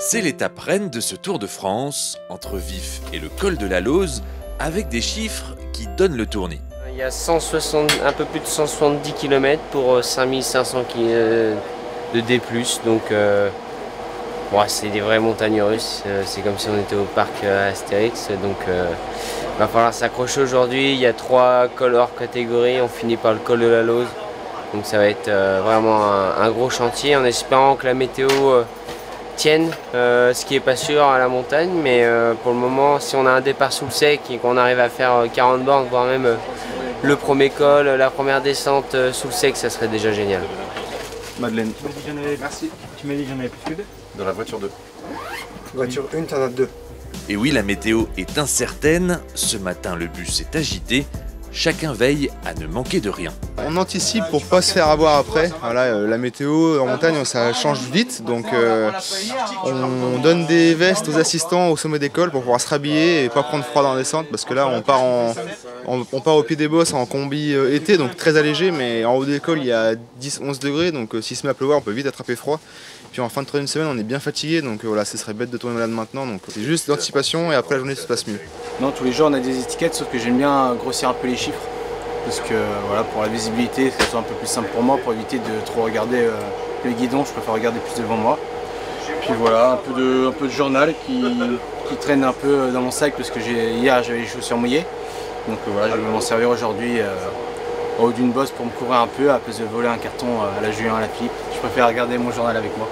C'est l'étape reine de ce Tour de France, entre Vif et le col de la Lauze, avec des chiffres qui donnent le tournis. Il y a un peu plus de 170 km pour 5500 de D+, donc c'est des vraies montagnes russes, c'est comme si on était au parc Astérix, donc il va falloir s'accrocher aujourd'hui. Il y a 3 cols hors catégorie, on finit par le col de la Lauze, donc ça va être vraiment un gros chantier, en espérant que la météo tienne, ce qui n'est pas sûr à la montagne, mais pour le moment, si on a un départ sous le sec et qu'on arrive à faire 40 bornes, voire même le premier col, la première descente sous le sec, ça serait déjà génial. Madeleine. Merci. Tu m'as dit que j'en avais plus que 2 ? Dans la voiture 2. Voiture 1, t'en as 2. Et oui, la météo est incertaine. Ce matin, le bus est agité. Chacun veille à ne manquer de rien. On anticipe pour pas se faire avoir après. Voilà, la météo en montagne, ça change vite, donc on donne des vestes aux assistants au sommet des cols pour pouvoir se rhabiller et pas prendre froid dans la descente, parce que là on part au pied des bosses en combi été, donc très allégé, mais en haut des cols il y a 10-11 degrés, donc s'il se met à pleuvoir on peut vite attraper froid. Puis en fin de troisième semaine on est bien fatigué, donc voilà, ce serait bête de tourner malade maintenant, donc c'est juste l'anticipation et après la journée se passe mieux. Non, tous les jours on a des étiquettes, sauf que j'aime bien grossir un peu les chiffres, parce que voilà, pour la visibilité, que ce soit un peu plus simple pour moi, pour éviter de trop regarder le guidon, je préfère regarder plus devant moi. Puis voilà, un peu de journal qui traîne un peu dans mon sac, parce que hier j'avais les chaussures mouillées. Donc voilà, je vais m'en servir aujourd'hui en haut d'une bosse pour me couvrir un peu, à place de voler un carton à la Julien, à la Philippe. Je préfère garder mon journal avec moi.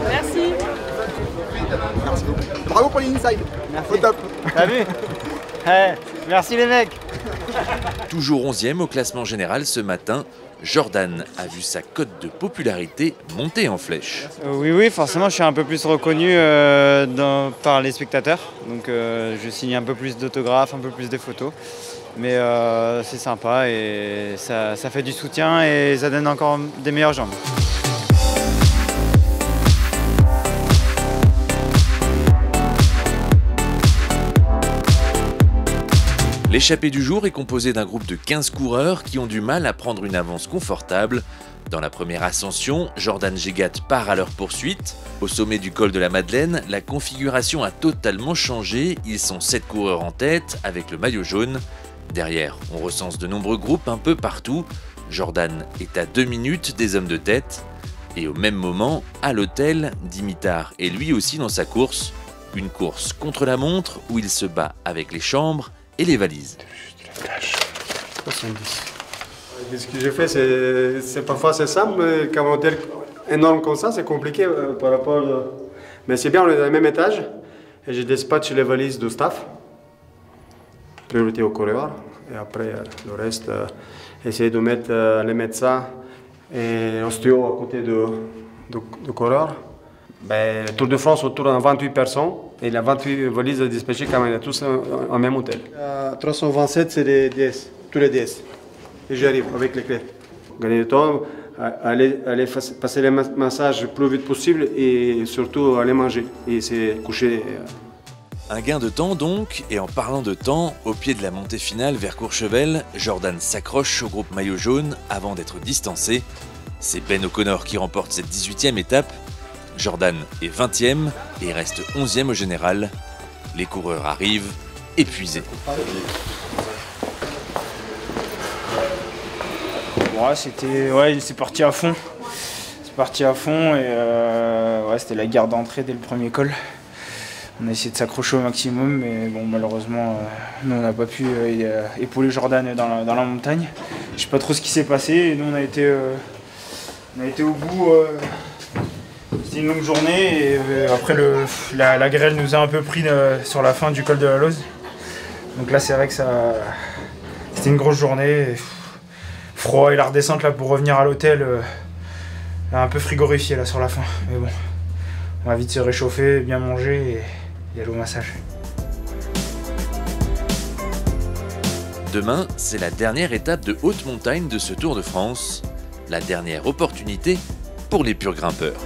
Merci. Merci beaucoup. Bravo pour l'inside. Au top. T'as vu? Merci les mecs. Toujours 11e au classement général ce matin, Jordan a vu sa cote de popularité monter en flèche. Oui, forcément, je suis un peu plus reconnu par les spectateurs. Donc, je signe un peu plus d'autographes, un peu plus de photos. Mais c'est sympa et ça fait du soutien et ça donne encore des meilleures jambes. L'échappée du jour est composée d'un groupe de 15 coureurs qui ont du mal à prendre une avance confortable. Dans la première ascension, Jordan Gégat part à leur poursuite. Au sommet du col de la Madeleine, la configuration a totalement changé. Ils sont 7 coureurs en tête avec le maillot jaune. Derrière, on recense de nombreux groupes un peu partout. Jordan est à 2 minutes des hommes de tête. Et au même moment, à l'hôtel, Dimitar est lui aussi dans sa course. Une course contre la montre où il se bat avec les chambres et les valises. 70. Ce que j'ai fait, c'est parfois c'est simple, mais quand un hôtel énorme comme ça, c'est compliqué par rapport. Mais c'est bien, on est dans le même étage et je dispatche les valises du staff. Priorité au coureur et après le reste, essayer de mettre les médecins et l'ostéo à côté du coureur. Ben, le Tour de France autour de 28 personnes et les 28 valises dispatchées quand même tous en même hôtel. 327 c'est les DS, tous les DS. Et j'arrive avec les clés. Gagner du temps, aller passer les massages le plus vite possible et surtout aller manger et se coucher. Un gain de temps donc, et en parlant de temps, au pied de la montée finale vers Courchevel, Jordan s'accroche au groupe maillot jaune avant d'être distancé. C'est Ben O'Connor qui remporte cette 18e étape. Jordan est 20e et reste 11e au général. Les coureurs arrivent, épuisés. C'est parti à fond. C'est parti à fond et c'était la guerre d'entrée dès le premier col. On a essayé de s'accrocher au maximum, mais bon, malheureusement, nous on n'a pas pu épauler Jordan dans la montagne. Je sais pas trop ce qui s'est passé et nous on a été au bout. C'était une longue journée et après la grêle nous a un peu pris sur la fin du col de la Lauze. Donc là c'est vrai que c'était une grosse journée. Froid et la redescente là pour revenir à l'hôtel un peu frigorifié là sur la fin. Mais bon, on va vite se réchauffer, bien manger et aller au massage. Demain, c'est la dernière étape de haute montagne de ce Tour de France. La dernière opportunité pour les purs grimpeurs.